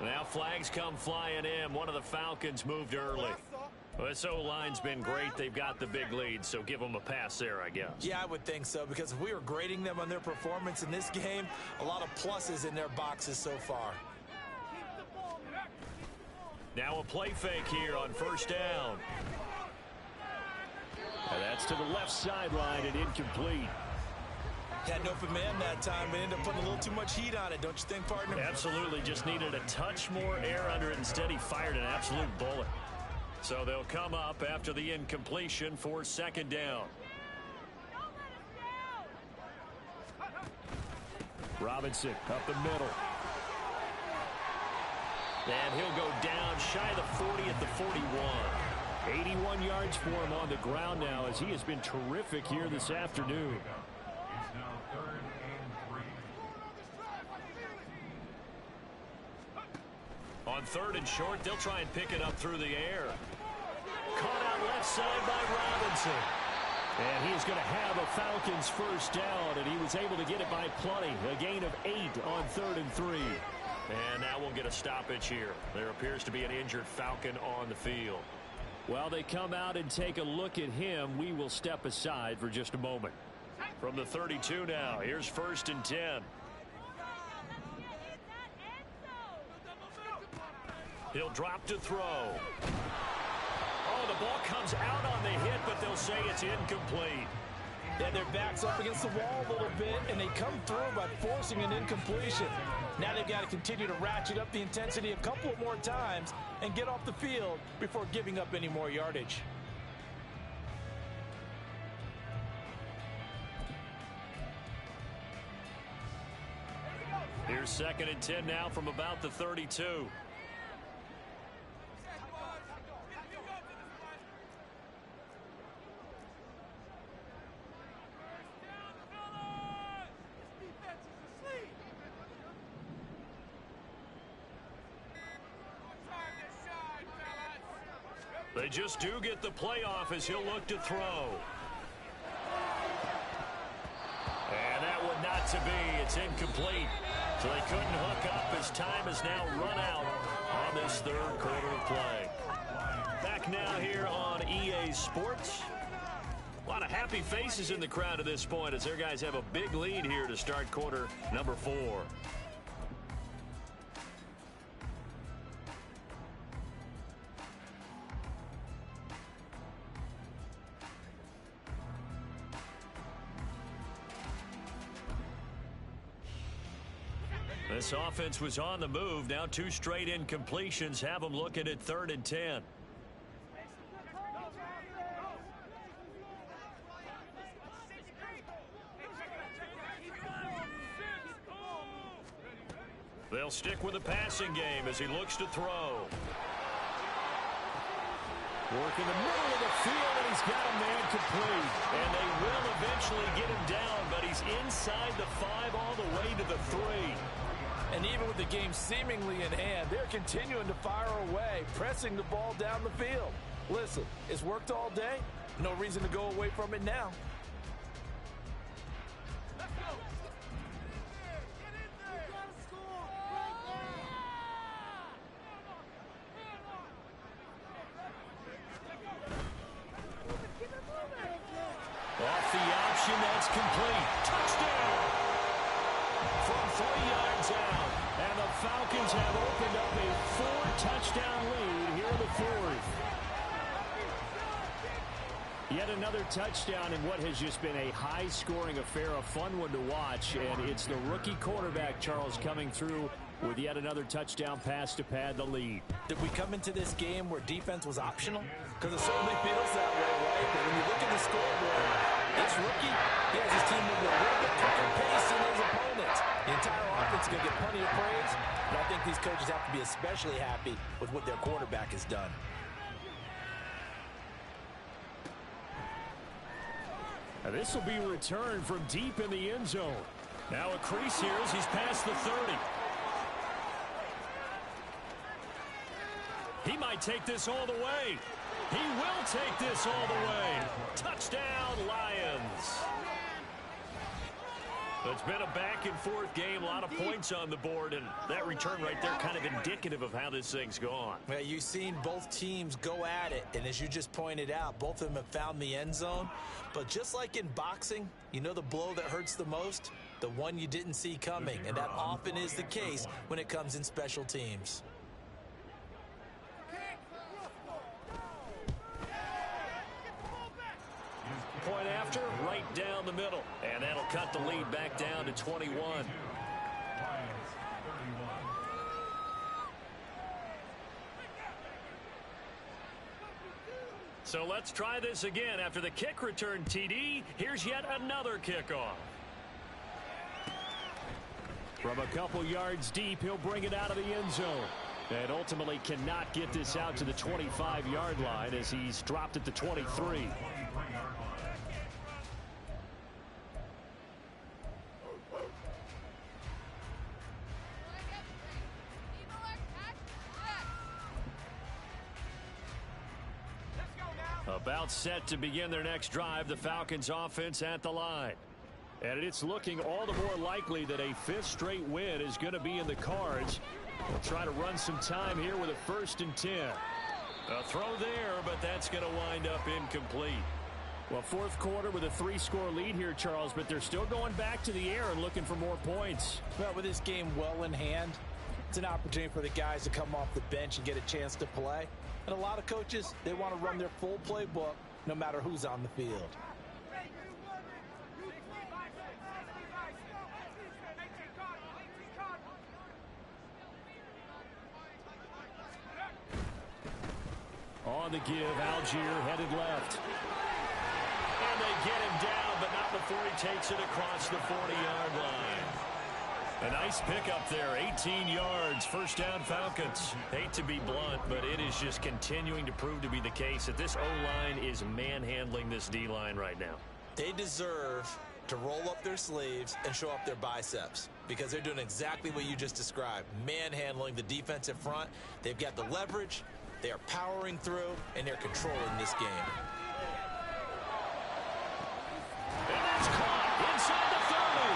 Now flags come flying in. One of the Falcons moved early. Well, this O-line's been great. They've got the big lead, so give them a pass there, I guess. Yeah, I would think so, because if we were grading them on their performance in this game, a lot of pluses in their boxes so far. Now a play fake here on 1st down. And that's to the left sideline and incomplete. Had no man that time, but ended up putting a little too much heat on it, don't you think, partner? Absolutely, just needed a touch more air under it. Instead, he fired an absolute bullet. So they'll come up after the incompletion for 2nd down. Robinson up the middle. And he'll go down shy of the 40 at the 41. 81 yards for him on the ground now, as he has been terrific here this afternoon. It's now 3rd and 3. On 3rd and short, they'll try and pick it up through the air. Caught out left side by Robinson. And he's going to have a Falcons 1st down, and he was able to get it by plenty. A gain of 8 on 3rd and 3. And now we'll get a stoppage here. There appears to be an injured Falcon on the field. While they come out and take a look at him, we will step aside for just a moment. From the 32 now, here's 1st and 10. He'll drop to throw. Oh, the ball comes out on the hit, but they'll say it's incomplete. Yeah, their back's up against the wall a little bit, and they come through by forcing an incompletion. Now they've got to continue to ratchet up the intensity a couple of more times and get off the field before giving up any more yardage. Here's 2nd and 10 now from about the 32. They just do get the playoff as he'll look to throw. And that one not to be. It's incomplete. So they couldn't hook up as time has now run out on this third quarter of play. Back now here on EA Sports. A lot of happy faces in the crowd at this point as their guys have a big lead here to start quarter number 4. This offense was on the move. Now 2 straight incompletions have them looking at 3rd and 10. They'll stick with the passing game as he looks to throw. Working the middle of the field, and he's got a man complete. And they will eventually get him down, but he's inside the 5 all the way to the 3. And even with the game seemingly in hand, they're continuing to fire away, pressing the ball down the field. Listen, it's worked all day. No reason to go away from it now. Off the option, that's complete. Touchdown! From 3 yards out. And the Falcons have opened up a 4-touchdown lead here in the 4th. Yet another touchdown in what has just been a high-scoring affair, a fun one to watch. And it's the rookie quarterback, Charles, coming through with yet another touchdown pass to pad the lead. Did we come into this game where defense was optional? Because it certainly feels that way, right? But when you look at the scoreboard, this rookie, he has his team moving a little bit quicker pace than his opponents. The entire offense is going to get plenty of praise, but I think these coaches have to be especially happy with what their quarterback has done. Now this will be returned from deep in the end zone. Now a crease here as he's past the 30. He might take this all the way. He will take this all the way. Touchdown, Lions. It's been a back-and-forth game, a lot of points on the board, and that return right there kind of indicative of how this thing's gone. Well, you've seen both teams go at it, and as you just pointed out, both of them have found the end zone. But just like in boxing, you know the blow that hurts the most? The one you didn't see coming, and that often is the case when it comes in special teams. Point after, right down the middle. And that'll cut the lead back down to 21. So let's try this again. After the kick return TD, here's yet another kickoff. From a couple yards deep, he'll bring it out of the end zone. And ultimately cannot get this out to the 25-yard line as he's dropped at the 23. About set to begin their next drive, the Falcons offense at the line. And it's looking all the more likely that a 5th straight win is going to be in the cards. They'll try to run some time here with a 1st and 10. A throw there, but that's going to wind up incomplete. Well, 4th quarter with a 3-score lead here, Charles, but they're still going back to the air and looking for more points. Well, with this game well in hand, it's an opportunity for the guys to come off the bench and get a chance to play. And a lot of coaches, they want to run their full playbook no matter who's on the field. On the give, Algier headed left. And they get him down, but not before he takes it across the 40-yard line. A nice pickup there, 18 yards, 1st down Falcons. Hate to be blunt, but it is just continuing to prove to be the case that this O-line is manhandling this D-line right now. They deserve to roll up their sleeves and show up their biceps because they're doing exactly what you just described, manhandling the defensive front. They've got the leverage, They are powering through, and they're controlling this game. And that's caught inside the 30.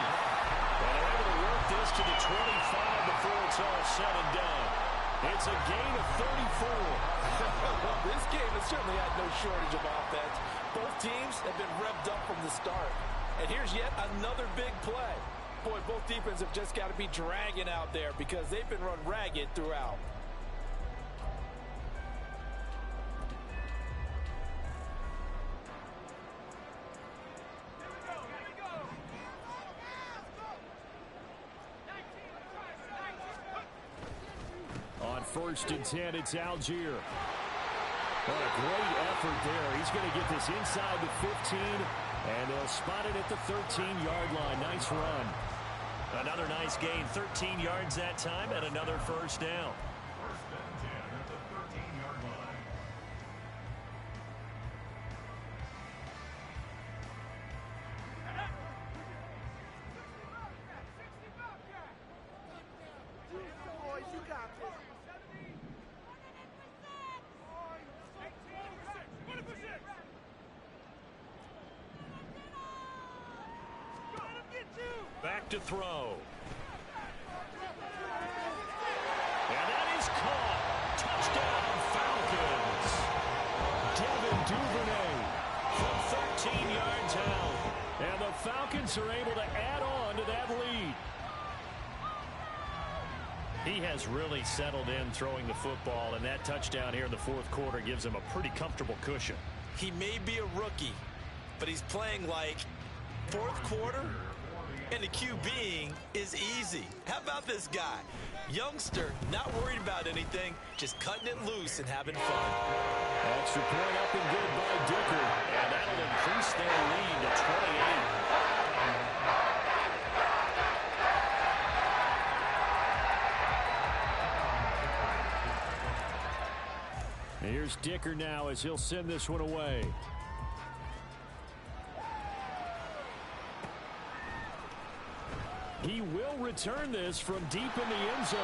And they're able to work this to the 25 before it's all said and done. It's a gain of 34. Well, this game has certainly had no shortage of offense. Both teams have been revved up from the start. And here's yet another big play. Boy, both defenses have just got to be dragging out there because they've been run ragged throughout. On 1st and 10, it's Algier. What a great effort there. He's going to get this inside the 15, and they'll spot it at the 13-yard line. Nice run. Another nice gain, 13 yards that time, and another first down. First and 10 at the 13-yard line. Boys, you got this. 100%. Back to throw. And that is caught. Touchdown, Falcons. Devin Duvernay from 13 yards out. And the Falcons are able to add on to that lead. He has really settled in throwing the football, and that touchdown here in the fourth quarter gives him a pretty comfortable cushion. He may be a rookie, but he's playing like fourth quarter, and the QBing is easy. How about this guy? Youngster, not worried about anything, just cutting it loose and having fun. Extra point up and good by Dicker, and that'll increase their lead to 28. Here's Dicker now as he'll send this one away. He will return this from deep in the end zone.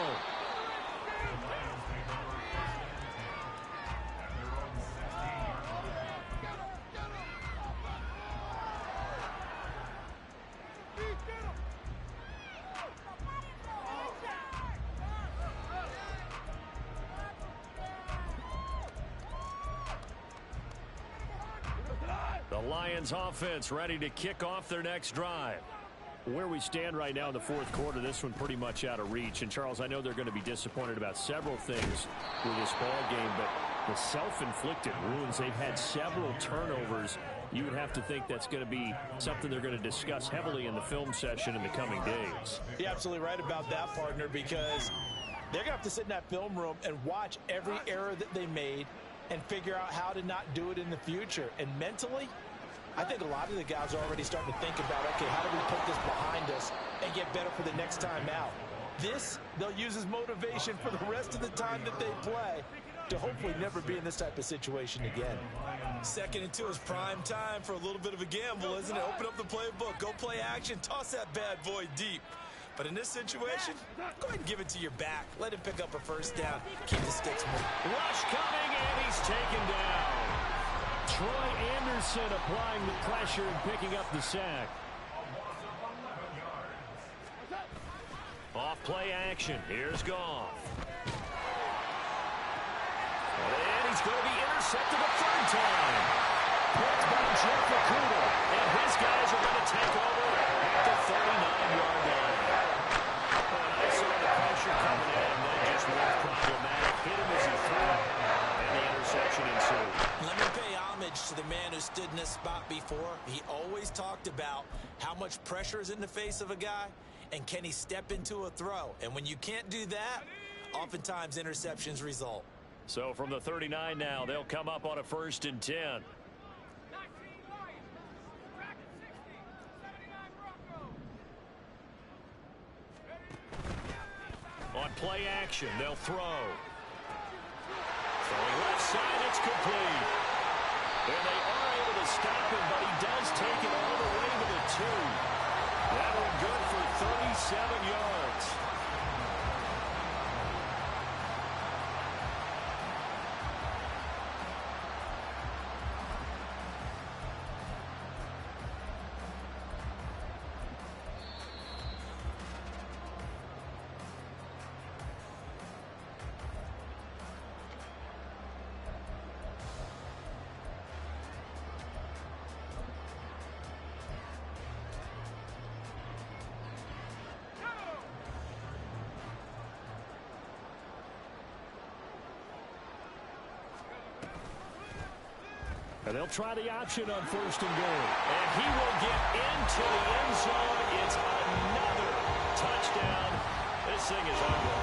The Lions offense ready to kick off their next drive. Where we stand right now in the fourth quarter, this one pretty much out of reach. And, Charles, I know they're going to be disappointed about several things with this ball game, but the self-inflicted wounds, they've had several turnovers. You would have to think that's going to be something they're going to discuss heavily in the film session in the coming days. You're absolutely right about that, partner, because they're going to have to sit in that film room and watch every error that they made and figure out how to not do it in the future. And mentally, I think a lot of the guys are already starting to think about, okay, how do we put this behind us and get better for the next time out? This, they'll use as motivation for the rest of the time that they play to hopefully never be in this type of situation again. 2nd and 2 is prime time for a little bit of a gamble, isn't it? Open up the playbook, go play action, toss that bad boy deep. But in this situation, go ahead and give it to your back. Let him pick up a first down. Keep the sticks moving. Rush coming, and he's taken down. Troy Anderson applying the pressure and picking up the sack. Off play action. Here's Goff. And he's going to be intercepted a third time. Picked by Jeff Okuda. And his guys are going to take over at the 39-yard line. I saw the pressure coming in, and then just looked problematic. Hit him as he threw it, and the interception ensued. Let me pay homage to the man who stood in this spot before. He always talked about how much pressure is in the face of a guy, and can he step into a throw. And when you can't do that, oftentimes interceptions result. So from the 39 now, they'll come up on a 1st and 10. On play action, they'll throw. Throwing left side, it's complete. And they are able to stop him, but he does take it all the way to the 2. That one good for 37 yards. And they'll try the option on 1st and goal. And he will get into the end zone. It's another touchdown. This thing is ugly.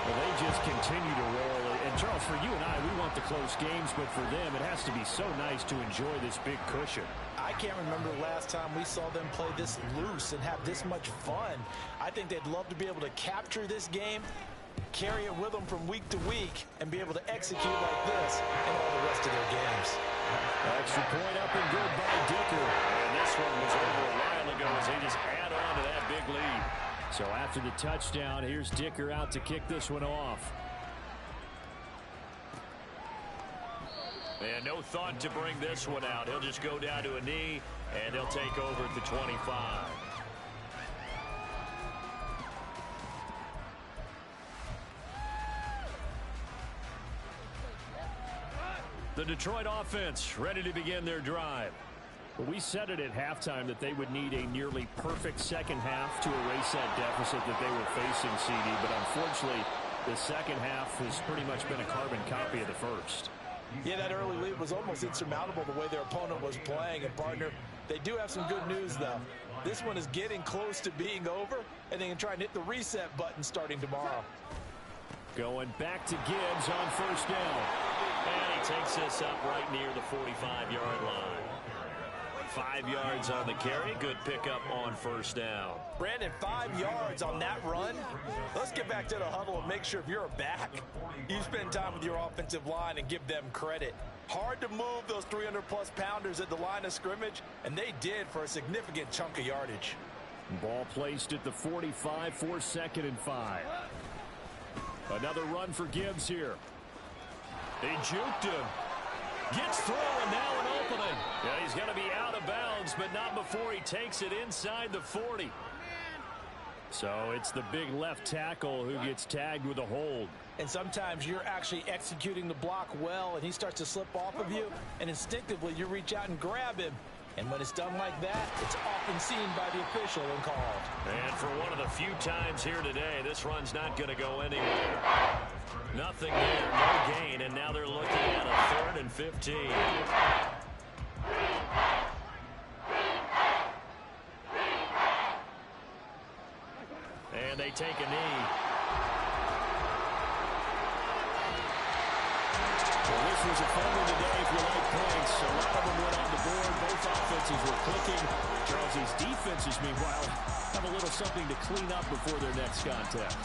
Well, they just continue to roll. And, Charles, for you and I, we want the close games, but for them, it has to be so nice to enjoy this big cushion. I can't remember the last time we saw them play this loose and have this much fun. I think they'd love to be able to capture this game, carry it with them from week to week, and be able to execute like this in all the rest of their games. Extra point up and good by Dicker. And this one was over a while ago as they just add on to that big lead. So after the touchdown, here's Dicker out to kick this one off. And no thought to bring this one out. He'll just go down to a knee, and they'll take over at the 25. The Detroit offense ready to begin their drive. But we said it at halftime that they would need a nearly perfect second half to erase that deficit that they were facing, CD. But unfortunately, the second half has pretty much been a carbon copy of the first. Yeah, that early lead was almost insurmountable the way their opponent was playing. And, partner, they do have some good news, though. This one is getting close to being over, and they can try and hit the reset button starting tomorrow. Going back to Gibbs on 1st down. And he takes this up right near the 45-yard line. 5 yards on the carry. Good pickup on 1st down. Brandon, 5 yards on that run. Let's get back to the huddle and make sure if you're a back, you spend time with your offensive line and give them credit. Hard to move those 300-plus pounders at the line of scrimmage, and they did for a significant chunk of yardage. Ball placed at the 45 for 2nd and 5. Another run for Gibbs here. They juked him. Gets through, and now an opening. Yeah, he's going to be out of bounds, but not before he takes it inside the 40. So it's the big left tackle who gets tagged with a hold. And sometimes you're actually executing the block well, and he starts to slip off of you, and instinctively you reach out and grab him. And when it's done like that, it's often seen by the official and called. And for one of the few times here today, this run's not going to go anywhere. Nothing there, no gain, and now they're looking at a 3rd and 15. And they take a knee. Well, this was a fun one today if you like points. A lot of them went on the board. Both offenses were clicking. Charles' defenses, meanwhile, have a little something to clean up before their next contest.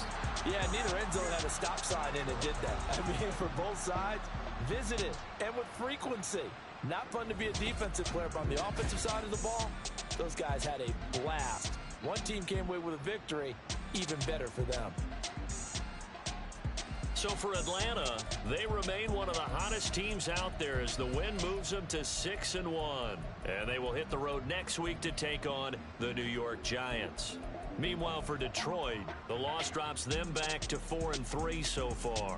Yeah, neither end zone had a stop sign in it, did that. I mean, for both sides, visit it, and with frequency. Not fun to be a defensive player, but on the offensive side of the ball, those guys had a blast. One team came away with a victory, even better for them. So for Atlanta, they remain one of the hottest teams out there as the win moves them to 6-1. And they will hit the road next week to take on the New York Giants. Meanwhile, for Detroit, the loss drops them back to 4-3 so far.